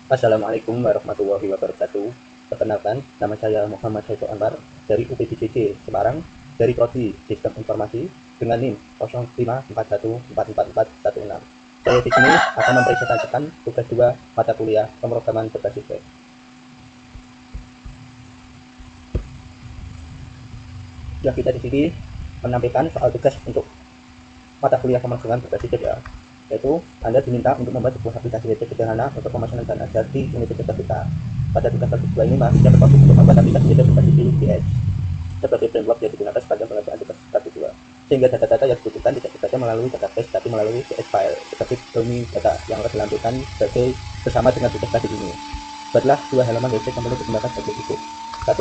Assalamualaikum warahmatullahi wabarakatuh. Perkenalkan, nama saya Muhammad Saiful Anwar dari UPDJJ Semarang, dari Prodi Sistem Informasi dengan NIM 0541444416. Saya di sini akan mempresentasikan tugas 2 mata kuliah pemrograman berbasis web. Ya, kita di sini menampilkan soal tugas untuk mata kuliah pemasaran berbasis web ya. Yaitu Anda diminta untuk membuat sebuah aplikasi web sederhana untuk pemasaran dana di universitas kita. Pada tugas kedua ini mahasiswa berfokus untuk membuat aplikasi web berbasis VPS sebagai framework yang digunakan sepanjang pengerjaan tugas kedua, sehingga data-data yang dibutuhkan tidak dibaca melalui database tapi melalui CS file sebagai domain data yang akan dilampirkan sebagai bersama dengan tugas tadi ini. Buatlah dua halaman website yang perlu digunakan sebagai berikut. 1.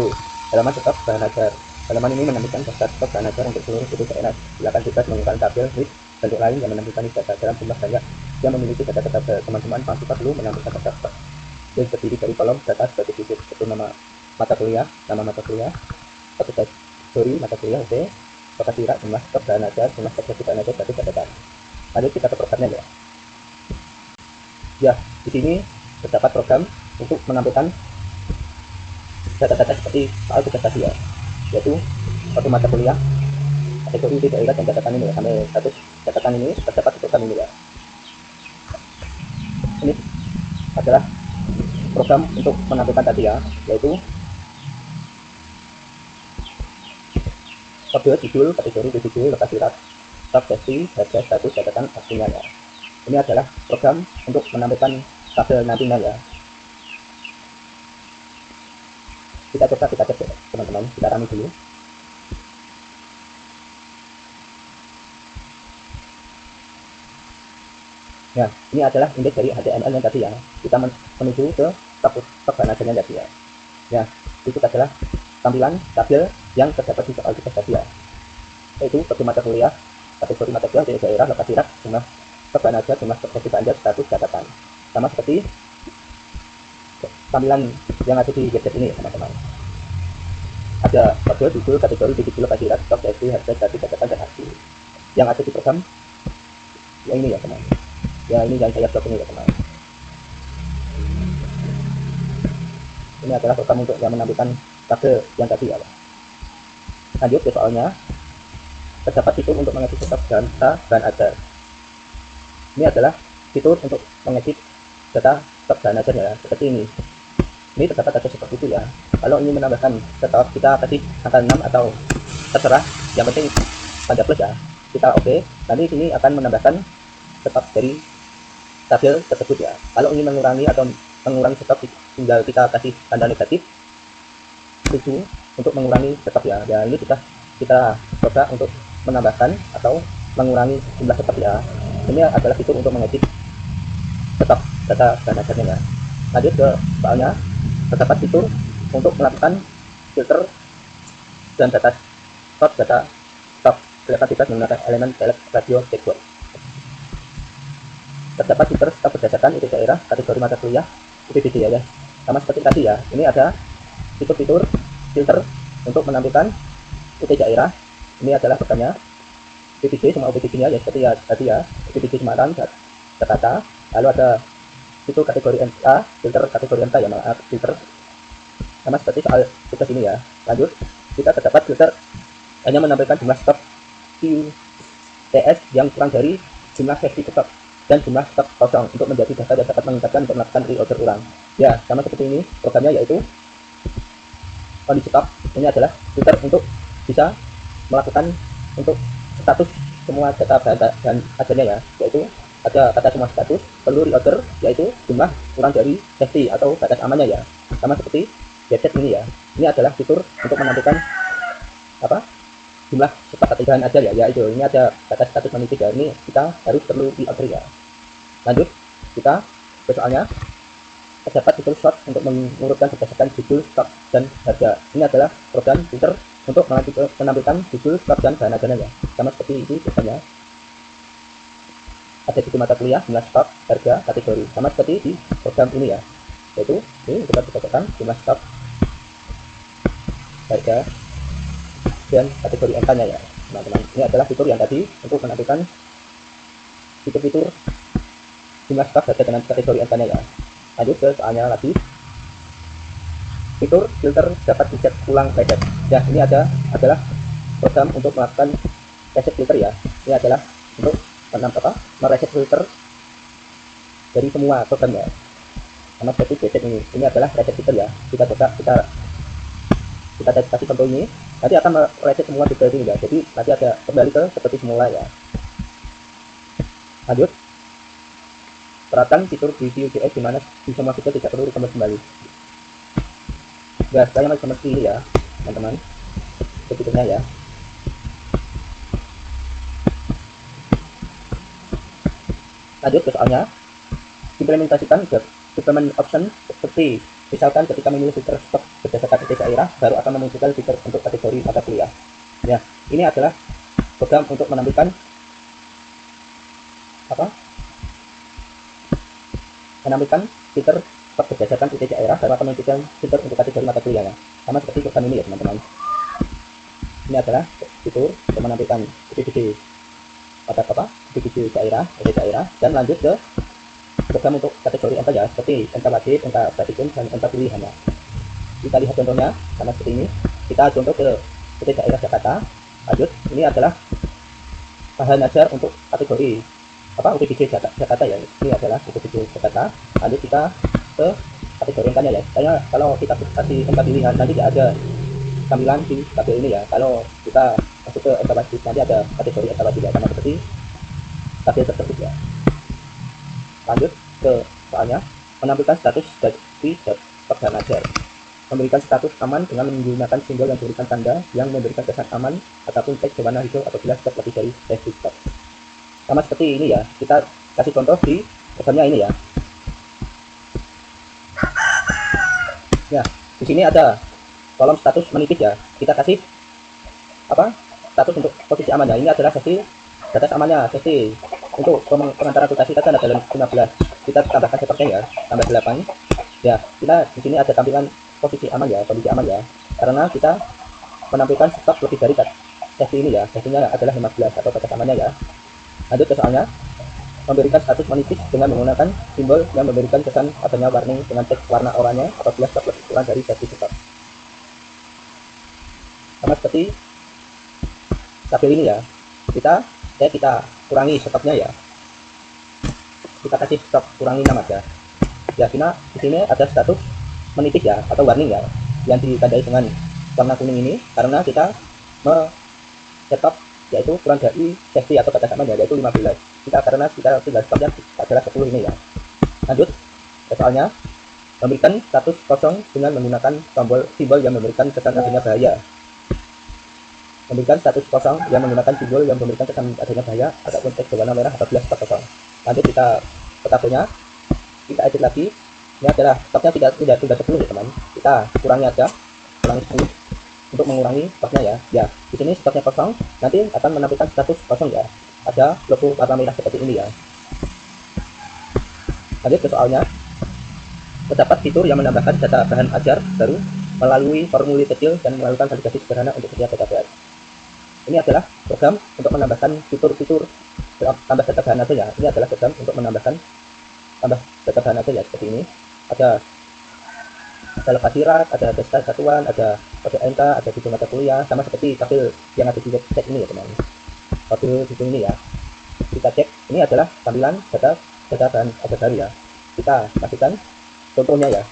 Halaman stok bahan ajar. Halaman ini menampilkan daftar stok bahan ajar untuk seluruh sudut daerah. Silakan bebas menggunakan tabel, list, bentuk lain yang menampilkan data dalam jumlah banyak yang memiliki data-data teman-teman mahasiswa perlu menampilkan daftar stok yang terdiri dari kolom data sebagai fitur seperti nama mata kuliah, kategori mata kuliah, lokasi rak, jumlah stok bahan ajar, jumlah stok bahan ajar, satu catatan. Lanjut kita ke programnya ya. Ya, di sini terdapat program untuk menampilkan data-data seperti soal tugas tadi ya, yaitu satu mata kuliah, kategori daerah dan catatan ini ya, sampai status catatan ini terdapat di program ini ya. Ini adalah program untuk menampilkan tadi ya, yaitu kode, judul, kategori, judul, lokasi rak, stok, sesi, harga, status, catatan, artinya ya. Ini adalah program untuk menampilkan tabel nantinya ya. Kita coba kita cek ya, teman-teman, kita rame dulu. Nah, ini adalah indeks dari HTML yang tadi ya. Kita menuju ke stok bahan ajarnya tadi ya. Ya, itu adalah tampilan tabel yang terdapat di soal tugas tadi ya. Yaitu bagi mata kuliah, kategori mata kuliah dari daerah, lokasi rak, jumlah stok bahan ajar, jumlah stok bahan ajar, status, catatan. Sama seperti tampilan yang ada di gadget ini ya teman-teman. Ada kode, judul, kategori, judul, lokasi rak, stok, sesi, harga, status, catatan, dan arti. Yang ada di program yang ini ya teman. Ya, ini yang saya blok ini ya teman. Ini adalah program untuk yang menampilkan tabel yang tadi ya. Lanjut ke soalnya. Terdapat fitur untuk mengedit stok data bahan ajar. Ini adalah fitur untuk mengedit data stok bahan ajar ya, seperti ini. Ini terdapat ada seperti itu ya. Kalau ingin menambahkan setelah kita kasih angka 6 atau terserah, yang penting tanda plus ya. Kita oke. Nanti sini akan menambahkan stok dari tabel tersebut ya. Kalau ingin mengurangi atau mengurangi stok, tinggal kita kasih tanda negatif 7 untuk mengurangi stok ya. Ya, ini kita coba untuk menambahkan atau mengurangi jumlah stok ya. Ini adalah fitur untuk mengedit stok data bahan ajarnya ya. Lanjut ke soalnya. Terdapat fitur untuk melakukan filter dan data stok. Silakan bebas menggunakan elemen select radio checkbox. Terdapat fitur stok berdasarkan itu daerah, kategori mata kuliah, UPDJ ya. Sama seperti tadi ya. Ini ada fitur filter untuk menampilkan UT daerah. Ini adalah programnya UPDJ, semua UPDJ-nya ya seperti ya tadi ya, UPDJ Semarang, Jakarta. Lalu ada fitur kategori MK, filter kategori MK ya, maaf, filter. Sama seperti soal tugas ini ya. Lanjut, kita terdapat filter hanya menampilkan jumlah stok QTS yang kurang dari jumlah sesi stok dan jumlah stok kosong untuk menjadi data yang dapat meningkatkan untuk melakukan reorder ulang. Ya, sama seperti ini programnya, yaitu kondisi stok. Ini adalah filter untuk bisa melakukan untuk status semua data bahan ajarnya ya, yaitu ada kata semua status perlu reorder, yaitu jumlah kurang dari sesi atau batas amannya ya. Sama seperti gadget ini ya. Ini adalah fitur untuk menampilkan jumlah stok bahan ajar ya, yaitu ini ada batas status menipis ya. Ini kita harus perlu reorder ya. Lanjut kita ke soalnya. Terdapat fitur sort untuk mengurutkan berdasarkan judul, stok, dan harga. Ini adalah program filter untuk menampilkan judul, stok, dan bahan ajarnya ya. Sama seperti ini programnya. Ada judul mata kuliah, jumlah stok, harga, kategori. Sama seperti di program ini ya. Yaitu ini kita berdasarkan jumlah stok, harga, dan kategori MK-nya ya teman-teman. Ini adalah fitur yang tadi untuk menampilkan fitur-fitur jumlah stok, harga, dan kategori MK-nya ya. Lanjut ke soalnya lagi. Fitur filter dapat dicek ulang reset. Ya, ini adalah program untuk melakukan reset filter ya. Ini adalah untuk mereset filter dari semua program ya. Sama seperti reset ini adalah reset filter ya. Kita coba kita kasih contoh ini, nanti akan mereset semua filter ini ya. Jadi nanti ada kembali ke seperti semula ya. Lanjut. Terapkan fitur di Vue.js di mana di semua fitur tidak perlu kembali. Ya, saya masih seperti ini ya, teman-teman. Fiturnya ya. Lanjut ke soalnya. Implementasikan supplement option seperti misalkan ketika memilih fitur stop berdasarkan titik daerah, baru akan memunculkan fitur untuk kategori mata kuliah. Ya, ini adalah program untuk menampilkan fitur stop berdasarkan titik daerah, baru akan memunculkan fitur untuk kategori mata kuliahnya. Sama seperti program ini ya, teman-teman. Ini adalah fitur untuk menampilkan titik daerah, dan lanjut ke program untuk kategori MK ya, seperti MK wajib, MK praktikum, dan MK pilihan ya. Kita lihat contohnya sama seperti ini. Kita contoh ke titik daerah Jakarta. Lanjut, ini adalah bahan ajar untuk kategori UPBJ Jakarta ya. Ini adalah UPBJ Jakarta. Lanjut kita ke kategori MK-nya ya. Saya kalau kita kasih MK pilihan nanti tidak ada tampilan di tabel ini ya. Kalau kita masuk ke MK wajib nanti ada kategori MK wajib ya, sama seperti tabel tersebut ya. Lanjut ke soalnya, menampilkan status dari bahan ajar. Memberikan status aman dengan menggunakan simbol yang memberikan tanda yang memberikan kesan aman ataupun teks berwarna hijau apabila stop lebih dari safety stop. Sama seperti ini ya, kita kasih contoh di programnya ini ya. Ya, di sini ada kolom status menipis ya. Kita kasih status untuk posisi aman ya. Ini adalah sesi status amannya, sesi untuk pengantar aplikasi kita ada dalam 15. Kita tambahkan sepertinya ya, tambah 8. Ya, kita di sini ada tampilan posisi aman ya, karena kita menampilkan stop lebih dari sesi ini ya. Sesinya adalah 15 atau batas amannya ya. Lanjut ke soalnya, memberikan status menipis dengan menggunakan simbol yang memberikan kesan adanya warning dengan teks warna oranye apabila stop lebih kurang dari sesi stop. Sama seperti tabel ini ya, kita kurangi stopnya ya. Kita kasih stop kurangi 6 aja. Ya, di sini ada status menipis ya atau warning ya, yang ditandai dengan warna kuning ini karena kita stop yaitu kurang dari safety atau batas aman ya, yaitu 15. Karena kita sudah stopnya adalah 10 ini ya. Lanjut ke soalnya, memberikan status kosong dengan menggunakan simbol yang memberikan kesan adanya bahaya. Memberikan status kosong yang menggunakan simbol yang memberikan kesan adanya bahaya ataupun teks berwarna merah apabila stop kosong. Lanjut kita ke tabelnya, kita edit lagi. Ini adalah stopnya tidak 10 ya teman. Kita kurangi 10 untuk mengurangi stopnya ya. Ya, di sini stopnya kosong, nanti akan menampilkan status kosong ya. Ada logo warna merah seperti ini ya. Lanjut ke soalnya, terdapat fitur yang menambahkan data bahan ajar baru melalui formulir kecil dan melakukan validasi sederhana untuk setiap database. Ini adalah program untuk menambahkan fitur-fitur tambah data bahan ajar ya. Ini adalah program untuk menambahkan tambah data bahan ajar ya, seperti ini. Ada lokasi rak, ada data satuan, ada kode NK, ada judul mata kuliah, sama seperti tabel yang ada di website ini ya teman. Tabel judul ini ya. Kita cek, ini adalah tampilan data bahan ajar baru ya. Kita pastikan contohnya ya.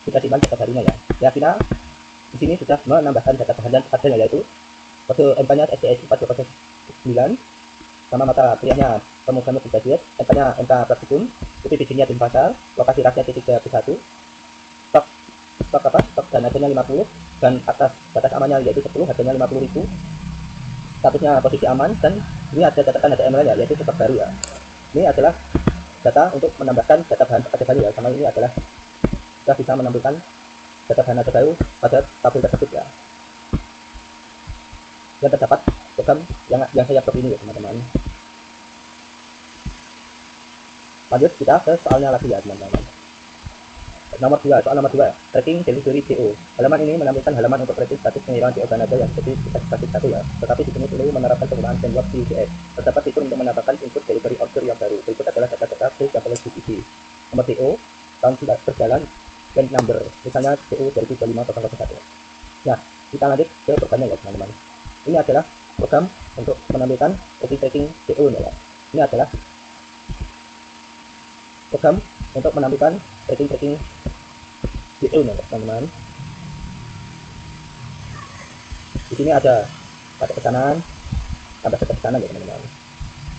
Kita simpan data barunya ya. Ya, kita di sini sudah menambahkan data bahan dan ajarnya, yaitu kode MK-nya STS 429, sama mata kuliahnya pemrograman berbasis, MK-nya MK praktikum, UPBJ-nya tim pasar, lokasi raknya titik 31, stok dan harganya 50, dan atas batas amannya yaitu 10, harganya 50.000, statusnya posisi aman, dan ini ada catatan HTML ya, yaitu stok baru ya. Ini adalah data untuk menambahkan data bahan ajar baru ya, sama ini adalah kita bisa menampilkan data bahan ajar baru pada tabel tersebut ya. Yang terdapat program yang saya buat ini ya teman-teman. Lanjut kita ke soalnya lagi ya teman-teman. Soal nomor 2, tracking delivery CO. Halaman ini menampilkan halaman untuk tracking status pengiriman CO Kanada yang seperti status 1 ya. Tetapi di sini perlu menerapkan penggunaan framework Vue.js. Terdapat fitur untuk menambahkan input delivery order yang baru. Berikut adalah data-data case yang perlu diisi. Nomor CO, tahun berjalan, rank number, misalnya CO 2025-001. Nah, kita lanjut ke programnya ya teman-teman. Ini adalah program untuk menampilkan tracking CO ya. Ini adalah program untuk menampilkan tracking CO nya teman-teman. Di sini ada pada pesanan, tambah satu pesanan ya teman-teman.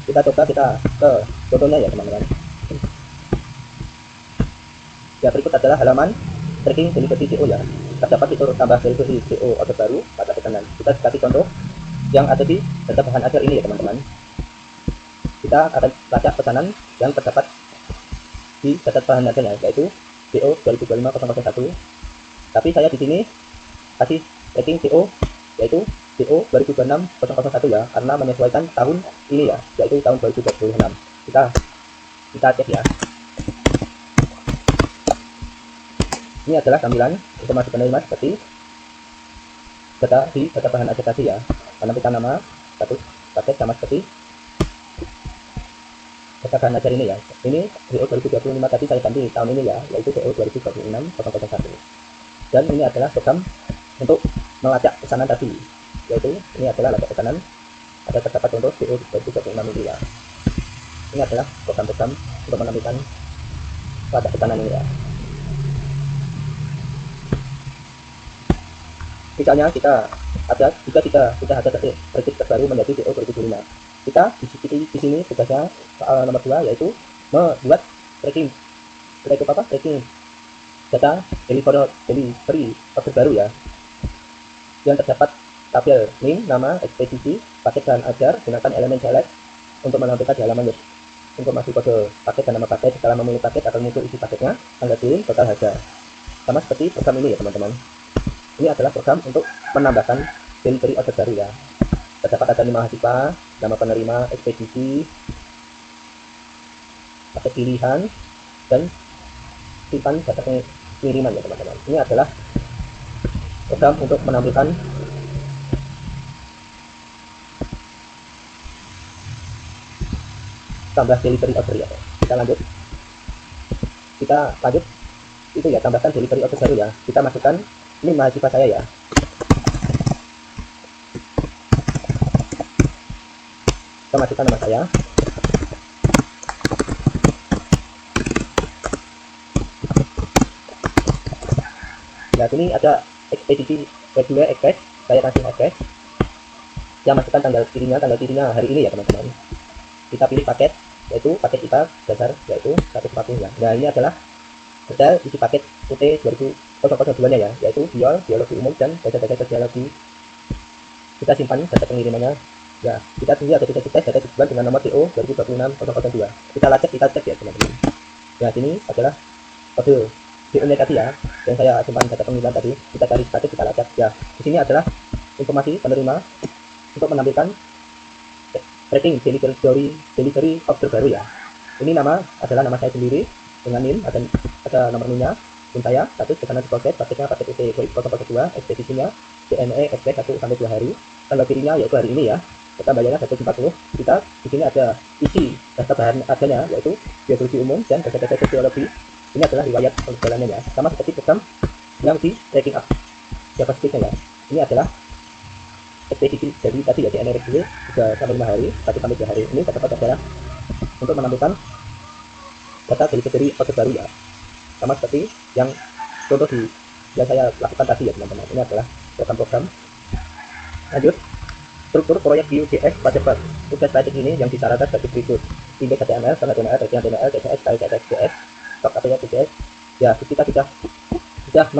Kita coba kita ke contohnya ya teman-teman. Ya, berikut adalah halaman tracking delivery CO ya. Terdapat fitur tambah delivery CO order baru pada pesanan. Kita kasih contoh yang ada di data bahan ajar ini ya teman-teman. Kita akan lacak pesanan yang terdapat di data bahan ajarnya, yaitu CO 2025-001. Tapi saya di sini kasih tracking CO yaitu CO 2026-001 ya, karena menyesuaikan tahun ini ya, yaitu tahun 2026. Kita cek ya. Ini adalah tampilan informasi penerima seperti data bahan ajar tadi ya. Menentukan nama, status paket sama seperti data bahan ajar ini ya. Ini CO 2025 tadi saya ganti tahun ini ya, yaitu CO 2026-001. Dan ini adalah program untuk melacak pesanan tadi, yaitu ini adalah lacak pesanan, ada terdapat contoh CO 2026 ini ya. Ini adalah program-program untuk menampilkan lacak pesanan ini ya. Misalnya jika kita ada kredit terbaru menjadi CO 2005, kita di sini tugasnya soal nomor 2 yaitu membuat tracking data delivery order baru ya, yang terdapat tabel name, nama, ekspedisi, paket bahan ajar, gunakan elemen select untuk menampilkan di halaman web informasi kode paket dan nama paket. Setelah memilih paket akan muncul isi paketnya, tanggal kirim, total harga, sama seperti program ini ya teman-teman. Ini adalah program untuk menambahkan delivery order baru ya. Terdapat ada mahasiswa, nama penerima, ekspedisi, paket pilihan, dan simpan data pengiriman ya teman-teman. Ini adalah program untuk menampilkan tambah delivery order ya. Kita lanjut itu ya, tambahkan delivery order baru ya. Kita masukkan ini mahasiswa saya ya. Kita masukkan nama saya. Nah, sini ada ekspedisi reguler express, saya kasih express. Saya masukkan tanggal kirinya hari ini ya teman-teman. Kita pilih paket, yaitu paket kita dasar yaitu 140 ya. Nah, ini adalah detail isi paket UT 2002 nya ya, yaitu biologi umum dan data-data sosiologi. Kita simpan data pengirimannya ya. Kita tunggu ada tes data tujuan dengan nomor CO 2026-002. Kita cek ya teman-teman. Ya, sini adalah kode CO-nya tadi ya, yang saya simpan data pengiriman tadi. Kita cari status, kita lacak ya. Di sini adalah informasi penerima untuk menampilkan tracking delivery order baru ya. Ini nama adalah nama saya sendiri dengan NIM, ada nomor NIM-nya, NIM saya, status pesanan diproses, paketnya paket UT 2002, ekspedisinya DNE ekspres 1-2 hari, tanggal kirinya yaitu hari ini ya. Kita bayarnya 140. Kita di sini ada isi data bahan ajarnya yaitu biologi umum dan data-data sosiologi. Ini adalah riwayat perjalanannya ya, sama seperti program yang di tracking up JavaScript-nya ya. Ini adalah ekspedisi dari tadi ya, DNE reguler 3-5 hari, 1-2 hari. Ini terdapat adalah untuk menampilkan data delivery order baru ya, sama seperti yang contoh yang saya lakukan tadi ya teman-teman. Ini adalah program-program. Lanjut, struktur proyek Vue.js pada tugas project ini yang disyaratkan sebagai berikut: index HTML, standar HTML, bagian HTML, CSS, style CSS, stok API.js. Ya, kita sudah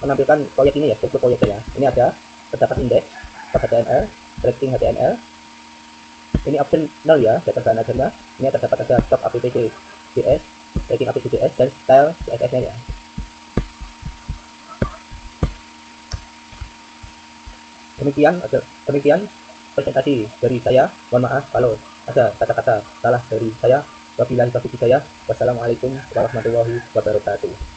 menampilkan proyek ini ya, struktur proyeknya ya. Ini ada terdapat index, stok HTML, tracking HTML. Ini optional ya, data bahan ajarnya. Ini terdapat ada stok API.js, tracking API.js, dan style CSS-nya ya. Demikian presentasi dari saya. Mohon maaf kalau ada kata-kata salah dari saya. Wabillahi taufiq hidayah. Wassalamualaikum warahmatullahi wabarakatuh.